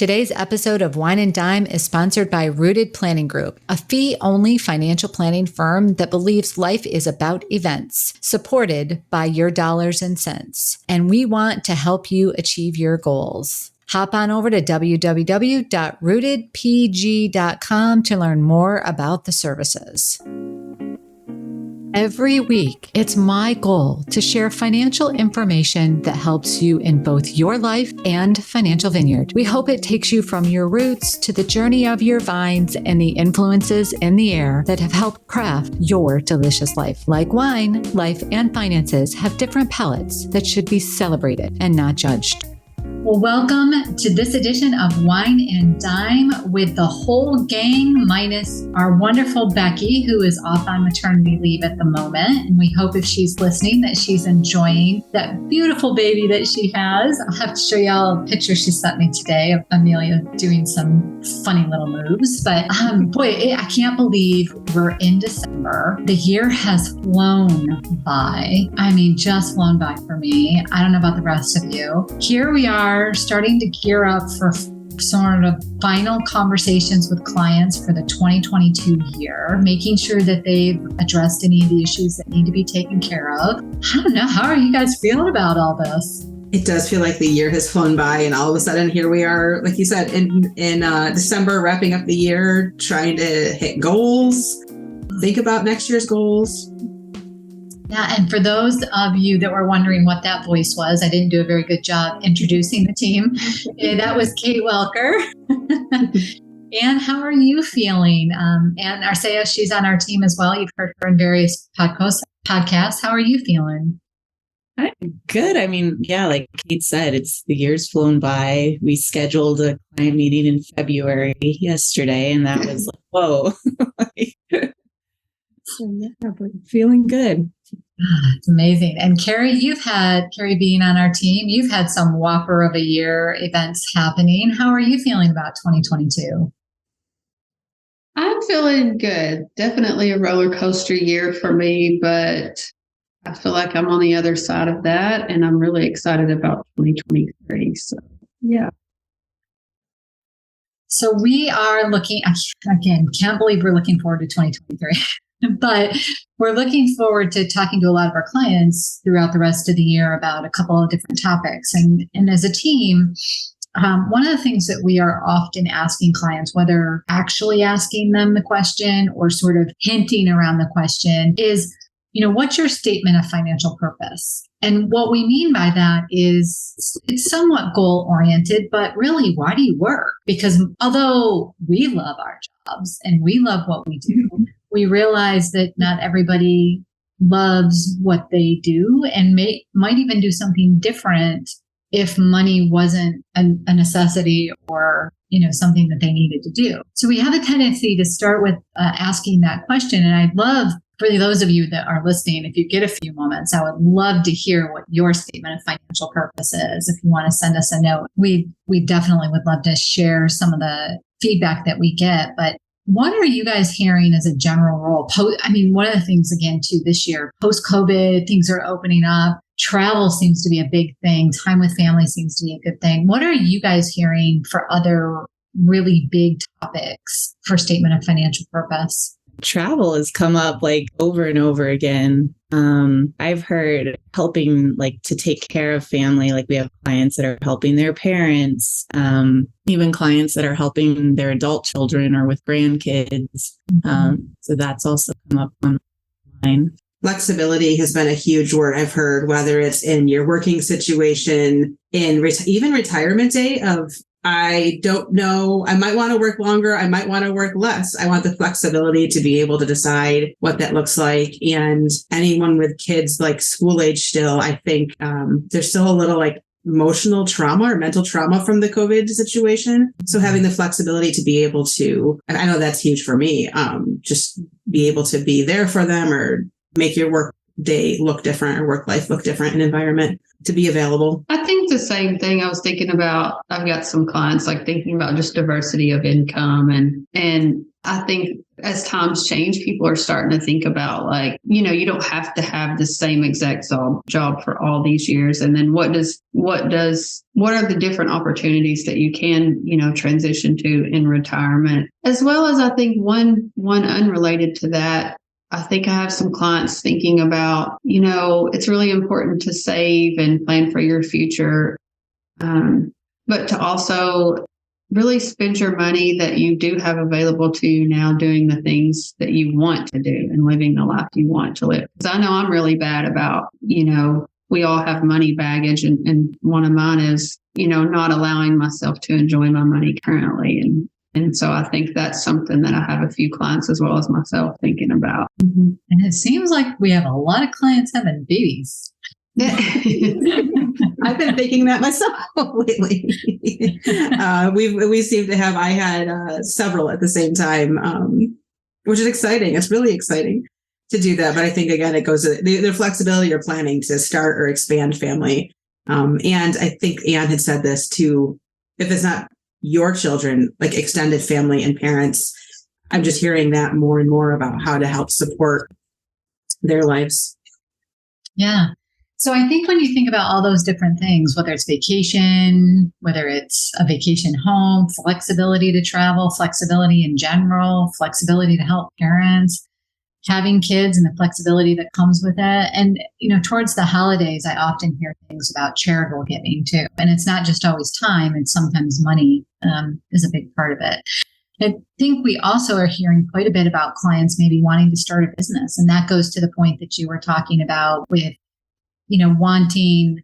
Today's episode of Wine and Dime is sponsored by Rooted Planning Group, a fee-only financial planning firm that believes life is about events, supported by your dollars and cents. And we want to help you achieve your goals. Hop on over to www.rootedpg.com to learn more about the services. Every week, it's my goal to share financial information that helps you in both your life and Financial Vineyard. We hope it takes you from your roots to the journey of your vines and the influences in the air that have helped craft your delicious life. Like wine, life and finances have different palates that should be celebrated and not judged. Well, welcome to this edition of Wine and Dime with the whole gang minus our wonderful Becky, who is off on maternity leave at the moment. And we hope if she's listening that she's enjoying that beautiful baby that she has. I'll have to show y'all a picture she sent me today of Amelia doing some funny little moves. But I can't believe we're in December. The year has flown by. I mean, just flown by for me. I don't know about the rest of you. Here we are starting to gear up for sort of final conversations with clients for the 2022 year, making sure that they've addressed any of the issues that need to be taken care of. I don't know. How are you guys feeling about all this? It does feel like the year has flown by, and all of a sudden here we are, like you said, in December, wrapping up the year, trying to hit goals, think about next year's goals. Yeah, and for those of you that were wondering what that voice was, I didn't do a very good job introducing the team. That was Kate Welker. Anne, how are you feeling? Anne Arcea, she's on our team as well. You've heard her in various podcasts. How are you feeling? I'm good. I mean, yeah, like Kate said, the year's flown by. We scheduled a client meeting in February yesterday, and that was like, whoa. So yeah, but feeling good. It's amazing. And Carrie being on our team, you've had some whopper of a year events happening. How are you feeling about 2022? I'm feeling good. Definitely a roller coaster year for me, but I feel like I'm on the other side of that, and I'm really excited about 2023. So, yeah. So we are looking, again, can't believe we're looking forward to 2023. But we're looking forward to talking to a lot of our clients throughout the rest of the year about a couple of different topics. And as a team, one of the things that we are often asking clients, whether actually asking them the question or sort of hinting around the question, is, what's your statement of financial purpose? And what we mean by that is it's somewhat goal oriented, but really, why do you work? Because although we love our jobs and we love what we do, we realize that not everybody loves what they do and might even do something different if money wasn't a necessity or, something that they needed to do. So we have a tendency to start with asking that question. And I'd love for those of you that are listening, if you get a few moments, I would love to hear what your statement of financial purpose is. If you want to send us a note, we definitely would love to share some of the feedback that we get. But what are you guys hearing as a general rule? One of the things, again, too, this year, post-COVID, things are opening up. Travel seems to be a big thing. Time with family seems to be a good thing. What are you guys hearing for other really big topics for statement of financial purpose? Travel has come up like over and over again. I've heard helping like to take care of family. Like we have clients that are helping their parents, even clients that are helping their adult children or with grandkids. So that's also come up online. Flexibility has been a huge word I've heard, whether it's in your working situation, in even retirement day of, I don't know, I might want to work longer, I might want to work less. I want the flexibility to be able to decide what that looks like. And anyone with kids like school age still, I think there's still a little like emotional trauma or mental trauma from the COVID situation. So having the flexibility to be able to, and I know that's huge for me, just be able to be there for them or make your work day look different or work life look different and environment to be available? I think the same thing. I was thinking about, I've got some clients like thinking about just diversity of income. And I think as times change, people are starting to think about like, you don't have to have the same exact job for all these years. And then what are the different opportunities that you can, transition to in retirement, as well as I think one unrelated to that. I think I have some clients thinking about, it's really important to save and plan for your future, but to also really spend your money that you do have available to you now doing the things that you want to do and living the life you want to live. Because I know I'm really bad about, we all have money baggage, and one of mine is, not allowing myself to enjoy my money currently. And so I think that's something that I have a few clients as well as myself thinking about. Mm-hmm. And it seems like we have a lot of clients having babies. I've been thinking that myself lately. We seem to have, I had several at the same time, which is exciting. It's really exciting to do that. But I think, again, it goes to the flexibility or planning to start or expand family. And I think Anne had said this too, if it's not your children, like extended family and parents, I'm just hearing that more and more about how to help support their lives. Yeah. So I think when you think about all those different things, whether it's vacation, whether it's a vacation home, flexibility to travel, flexibility in general, flexibility to help parents, having kids and the flexibility that comes with it. And, towards the holidays, I often hear things about charitable giving too. And it's not just always time, it's sometimes money is a big part of it. I think we also are hearing quite a bit about clients maybe wanting to start a business. And that goes to the point that you were talking about with, wanting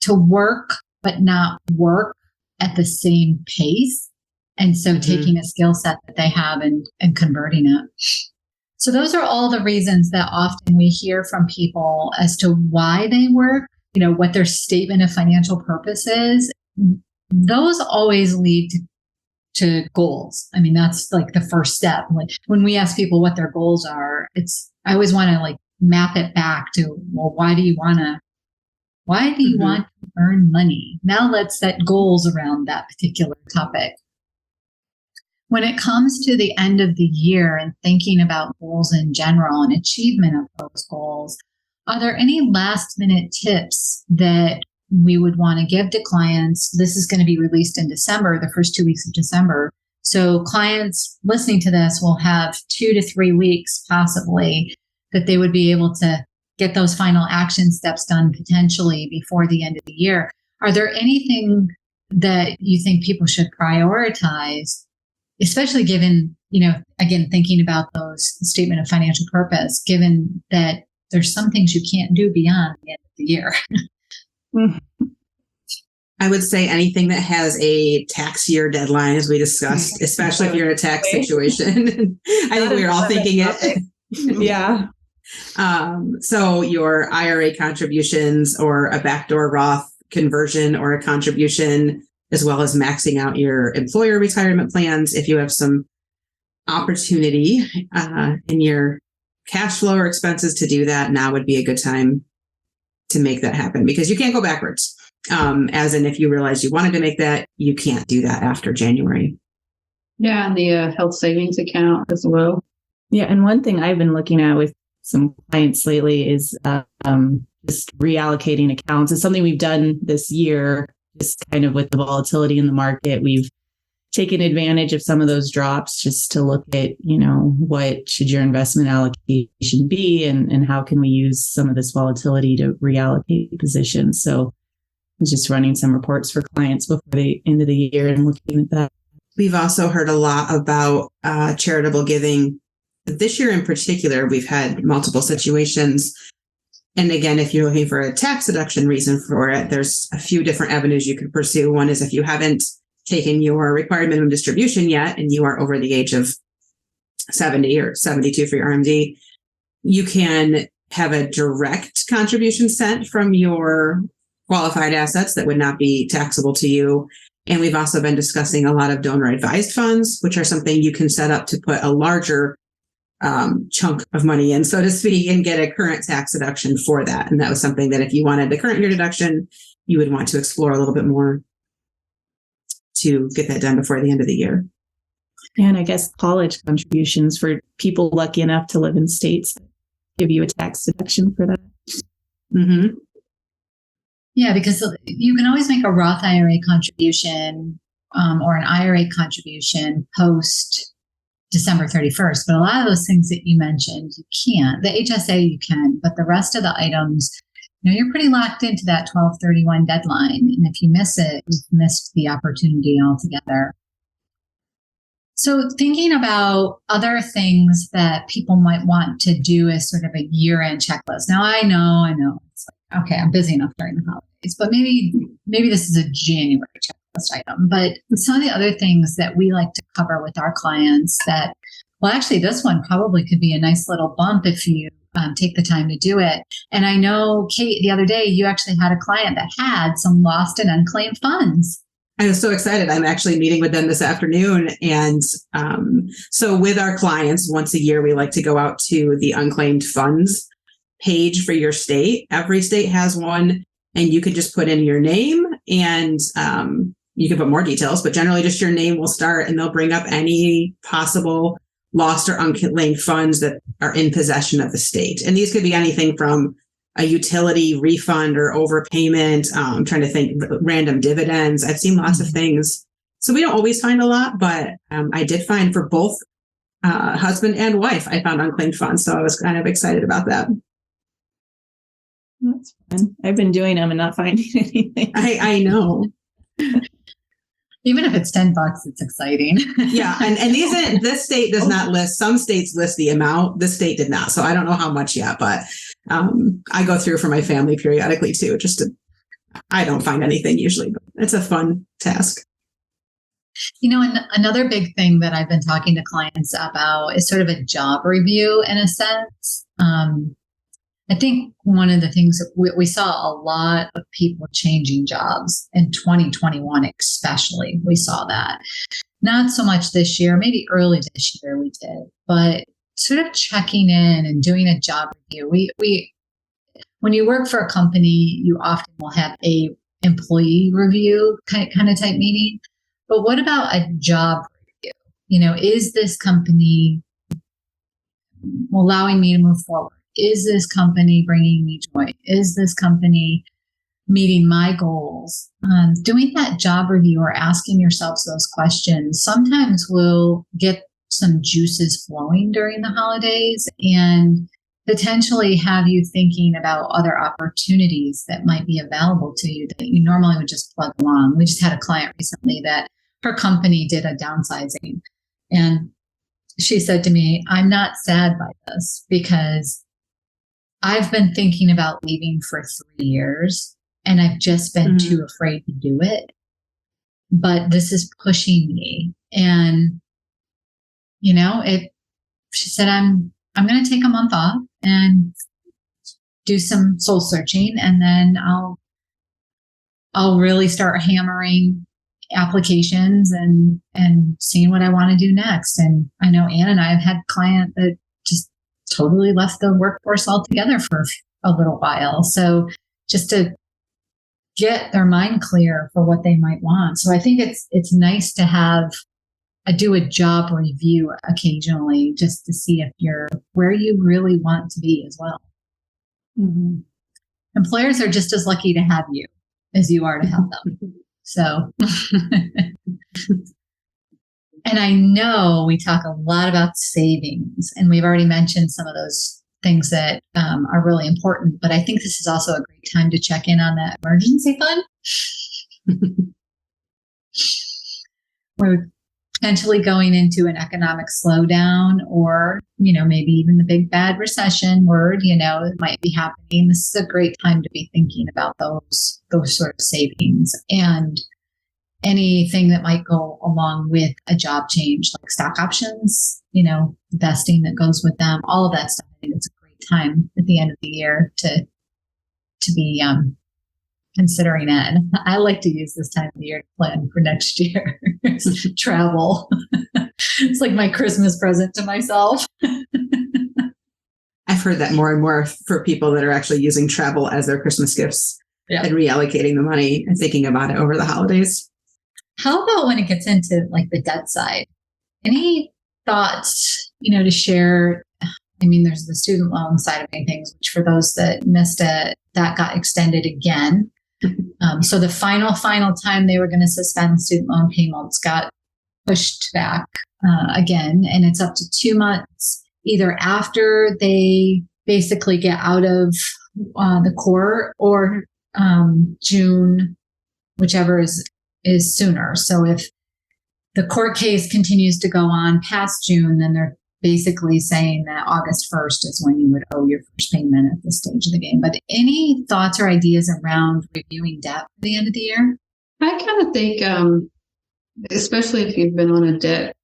to work, but not work at the same pace. And so taking a skill set that they have and converting it. So those are all the reasons that often we hear from people as to why they work, what their statement of financial purpose is. Those always lead to goals. I mean, that's like the first step. When we ask people what their goals are, I always want to map it back to, well, why do you want to earn money? Now let's set goals around that particular topic. When it comes to the end of the year and thinking about goals in general and achievement of those goals, are there any last minute tips that we would want to give to clients? This is going to be released in December, the first 2 weeks of December. So clients listening to this will have 2 to 3 weeks possibly that they would be able to get those final action steps done potentially before the end of the year. Are there anything that you think people should prioritize, especially given, again, thinking about those statement of financial purpose, given that there's some things you can't do beyond the end of the year? I would say anything that has a tax year deadline, as we discussed, especially if you're in a tax situation. I think we're all thinking it. Yeah. So your IRA contributions or a backdoor Roth conversion or a contribution, as well as maxing out your employer retirement plans. If you have some opportunity in your cash flow or expenses to do that, now would be a good time to make that happen, because you can't go backwards. As in, if you realize you wanted to make that, you can't do that after January. Yeah, and the health savings account as well. Yeah, and one thing I've been looking at with some clients lately is just reallocating accounts. It's something we've done this year, just kind of with the volatility in the market. We've taken advantage of some of those drops just to look at, what should your investment allocation be, and how can we use some of this volatility to reallocate positions. So I was just running some reports for clients before the end of the year and looking at that. We've also heard a lot about charitable giving. This year in particular, we've had multiple situations. And again, if you're looking for a tax deduction reason for it, there's a few different avenues you could pursue. One is if you haven't taken your required minimum distribution yet, and you are over the age of 70 or 72 for your RMD, you can have a direct contribution sent from your qualified assets that would not be taxable to you. And we've also been discussing a lot of donor advised funds, which are something you can set up to put a larger chunk of money in, so to speak, and get a current tax deduction for that. And that was something that if you wanted the current year deduction, you would want to explore a little bit more to get that done before the end of the year. And I guess college contributions for people lucky enough to live in states that give you a tax deduction for that. Mm-hmm. Yeah, because you can always make a Roth IRA contribution or an IRA contribution post December 31st. But a lot of those things that you mentioned, you can't. The HSA you can, but the rest of the items, you're pretty locked into that 12/31 deadline. And if you miss it, you've missed the opportunity altogether. So thinking about other things that people might want to do as sort of a year-end checklist. Now, I know. It's like, okay, I'm busy enough during the holidays, but maybe this is a January checklist item. But some of the other things that we like to cover with our clients that, well, actually, this one probably could be a nice little bump if you take the time to do it. And I know, Kate, the other day, you actually had a client that had some lost and unclaimed funds. I was so excited. I'm actually meeting with them this afternoon. And so with our clients, once a year, we like to go out to the unclaimed funds page for your state. Every state has one, and you could just put in your name and you can put more details, but generally just your name will start, and they'll bring up any possible lost or unclaimed funds that are in possession of the state. And these could be anything from a utility refund or overpayment. I'm trying to think, random dividends. I've seen lots of things. So we don't always find a lot, but I did find for both husband and wife, I found unclaimed funds. So I was kind of excited about that. That's fun. I've been doing them and not finding anything. I know. Even if it's $10, it's exciting. Yeah. And this state does not list, some states list the amount. This state did not. So I don't know how much yet, but I go through for my family periodically too, I don't find anything usually, but it's a fun task. And another big thing that I've been talking to clients about is sort of a job review in a sense. I think one of the things that we saw a lot of people changing jobs in 2021, especially. We saw that. Not so much this year, maybe early this year we did, but sort of checking in and doing a job review. We when you work for a company, you often will have a employee review kind of type meeting. But what about a job review? Is this company allowing me to move forward? Is this company bringing me joy? Is this company meeting my goals? Doing that job review or asking yourselves those questions sometimes will get some juices flowing during the holidays and potentially have you thinking about other opportunities that might be available to you that you normally would just plug along. We just had a client recently that her company did a downsizing, and she said to me, I'm not sad by this because I've been thinking about leaving for 3 years and I've just been too afraid to do it. But this is pushing me. And, she said, I'm going to take a month off and do some soul searching. And then I'll really start hammering applications and seeing what I want to do next. And I know Ann and I have had a client that just totally left the workforce altogether for a little while. So just to get their mind clear for what they might want. So I think it's nice to do a job review occasionally just to see if you're where you really want to be as well. Mm-hmm. Employers are just as lucky to have you as you are to have them. So, and I know we talk a lot about savings, and we've already mentioned some of those things that are really important, but I think this is also a great time to check in on that emergency fund. We're potentially going into an economic slowdown or, maybe even the big bad recession word, it might be happening. This is a great time to be thinking about those sort of savings and anything that might go along with a job change, like stock options, vesting that goes with them, all of that stuff. I think it's a great time at the end of the year to be considering it. And I like to use this time of the year to plan for next year. Travel. It's like my Christmas present to myself. I've heard that more and more for people that are actually using travel as their Christmas gifts and reallocating the money and thinking about it over the holidays. How about when it gets into like the debt side? Any thoughts, to share? I mean, there's the student loan side of things, which for those that missed it, that got extended again. So the final time they were going to suspend student loan payments got pushed back again, and it's up to 2 months, either after they basically get out of the court or June, whichever is sooner. So if the court case continues to go on past June, then they're basically saying that August 1st is when you would owe your first payment at this stage of the game. But any thoughts or ideas around reviewing debt for the end of the year? I kind of think, especially if you've been on a debt,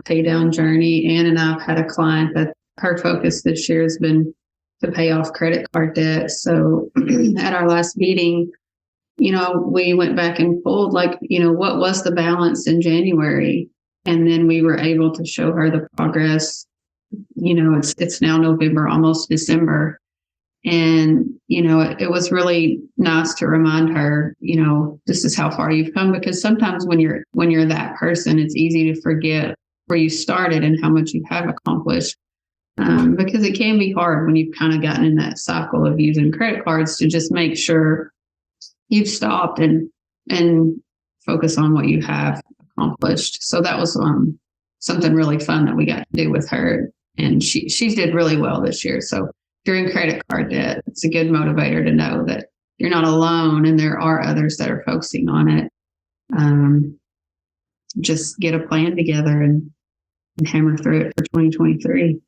pay down journey. Ann and I've had a client that her focus this year has been to pay off credit card debt. So at our last meeting, we went back and pulled what was the balance in January? And then we were able to show her the progress. It's now November, almost December. And, it was really nice to remind her, this is how far you've come, because sometimes when you're that person, it's easy to forget where you started and how much you have accomplished. Because it can be hard when you've kind of gotten in that cycle of using credit cards to just make sure you've stopped and focus on what you have accomplished. So that was something really fun that we got to do with her, and she did really well this year. So during credit card debt, it's a good motivator to know that you're not alone and there are others that are focusing on it. Just get a plan together and hammer through it for 2023.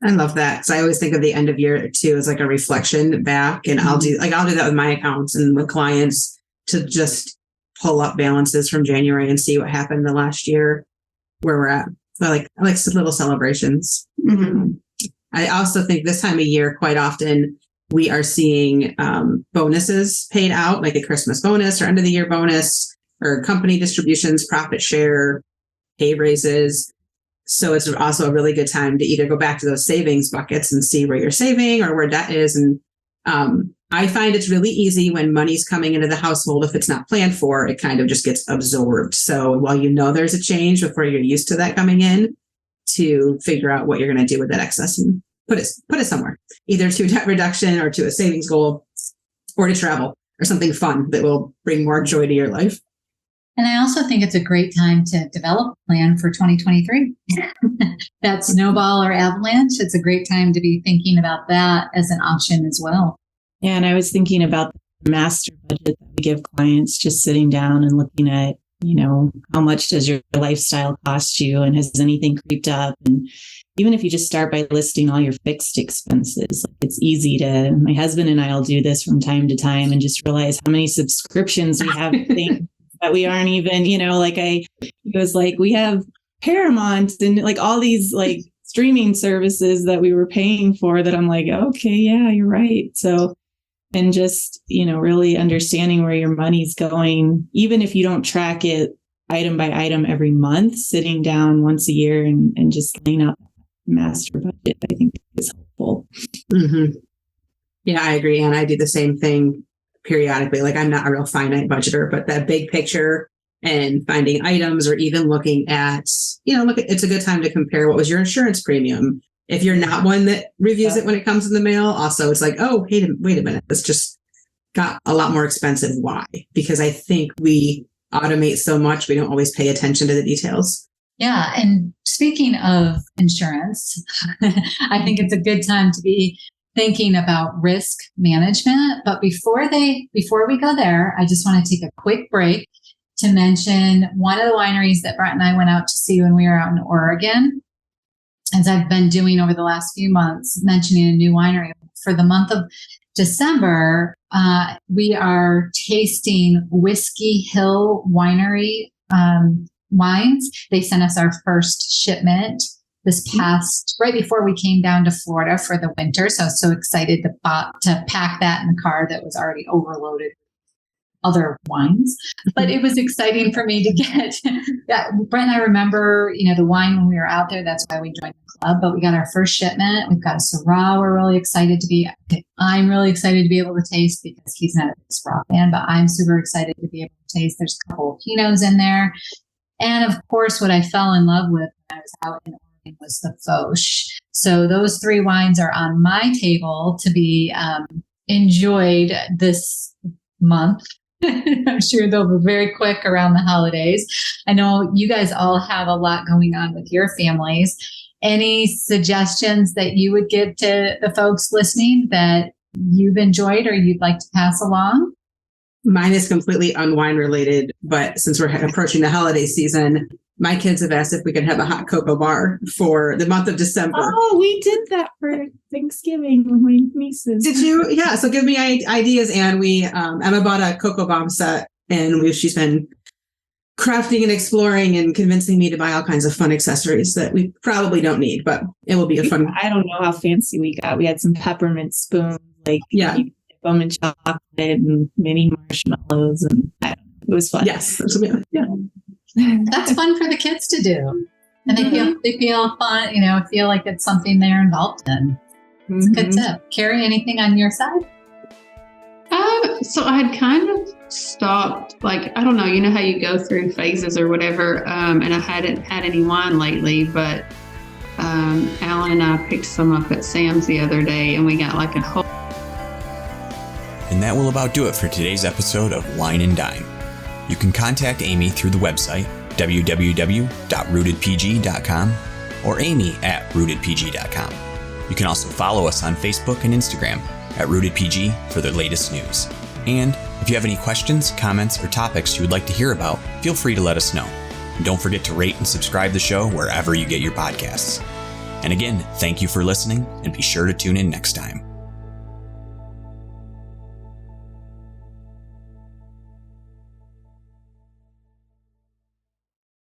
I love that, because I always think of the end of year too as like a reflection back, and I'll do that with my accounts and with clients to just pull up balances from January and see what happened the last year, where we're at. So I like some little celebrations. Mm-hmm. I also think this time of year, quite often we are seeing bonuses paid out, like a Christmas bonus or end of the year bonus, or company distributions, profit share, pay raises. So it's also a really good time to either go back to those savings buckets and see where you're saving or where debt is. And I find it's really easy when money's coming into the household. If it's not planned for, it kind of just gets absorbed. So while there's a change before you're used to that coming in, to figure out what you're going to do with that excess and put it somewhere, either to debt reduction or to a savings goal or to travel or something fun that will bring more joy to your life. And I also think it's a great time to develop a plan for 2023. That snowball or avalanche, it's a great time to be thinking about that as an option as well. Yeah, and I was thinking about the master budget that we give clients, just sitting down and looking at, how much does your lifestyle cost you, and has anything creeped up? And even if you just start by listing all your fixed expenses, it's easy to, my husband and I will do this from time to time and just realize how many subscriptions we have that we aren't even, he was like, we have Paramount and all these streaming services that we were paying for, that I'm like, okay, yeah, you're right. So, and just, really understanding where your money's going, even if you don't track it item by item every month, sitting down once a year and just laying out master budget, I think is helpful. Mm-hmm. Yeah, I agree. And I do the same thing periodically. I'm not a real finite budgeter, but that big picture and finding items, or even looking at, it's a good time to compare what was your insurance premium. If you're not one that reviews it when it comes in the mail, also it's like, oh, wait a minute, this just got a lot more expensive. Why? Because I think we automate so much, we don't always pay attention to the details. Yeah. And speaking of insurance, I think it's a good time to be thinking about risk management. But before we go there, I just want to take a quick break to mention one of the wineries that Brett and I went out to see when we were out in Oregon, as I've been doing over the last few months, mentioning a new winery. For the month of December, we are tasting Whiskey Hill Winery wines. They sent us our first shipment right before we came down to Florida for the winter. So I was so excited to pack that in the car that was already overloaded other wines, but it was exciting for me to get Brent and I remember, the wine when we were out there. That's why we joined the club, but we got our first shipment. We've got a Syrah we're really excited to be, I'm really excited to be able to taste because he's not a Syrah fan, but I'm super excited to be able to taste. There's a couple of Pinots in there. And of course, what I fell in love with when I was out in Oregon was the Foch. So those 3 wines are on my table to be enjoyed this month. I'm sure they'll be very quick around the holidays. I know you guys all have a lot going on with your families. Any suggestions that you would give to the folks listening that you've enjoyed or you'd like to pass along? Mine is completely unwine related, but since we're approaching the holiday season, my kids have asked if we could have a hot cocoa bar for the month of December. Oh, we did that for Thanksgiving with my nieces. Did you? Yeah. So give me ideas. And Emma bought a cocoa bomb set, and she's been crafting and exploring and convincing me to buy all kinds of fun accessories that we probably don't need, but it will be a fun. I don't know how fancy we got. We had some peppermint spoons, you dip them in chocolate and mini marshmallows, and it was fun. Yes. Yeah. That's fun for the kids to do. And they feel fun, feel like it's something they're involved in. It's a good tip. Carrie, anything on your side? So I had kind of stopped, I don't know, you know how you go through phases or whatever, and I hadn't had any wine lately, but Alan and I picked some up at Sam's the other day, and we got a whole. And that will about do it for today's episode of Wine and Dime. You can contact Amy through the website, www.rootedpg.com, or amy@rootedpg.com. You can also follow us on Facebook and Instagram at RootedPG for the latest news. And if you have any questions, comments, or topics you would like to hear about, feel free to let us know. And don't forget to rate and subscribe the show wherever you get your podcasts. And again, thank you for listening, and be sure to tune in next time.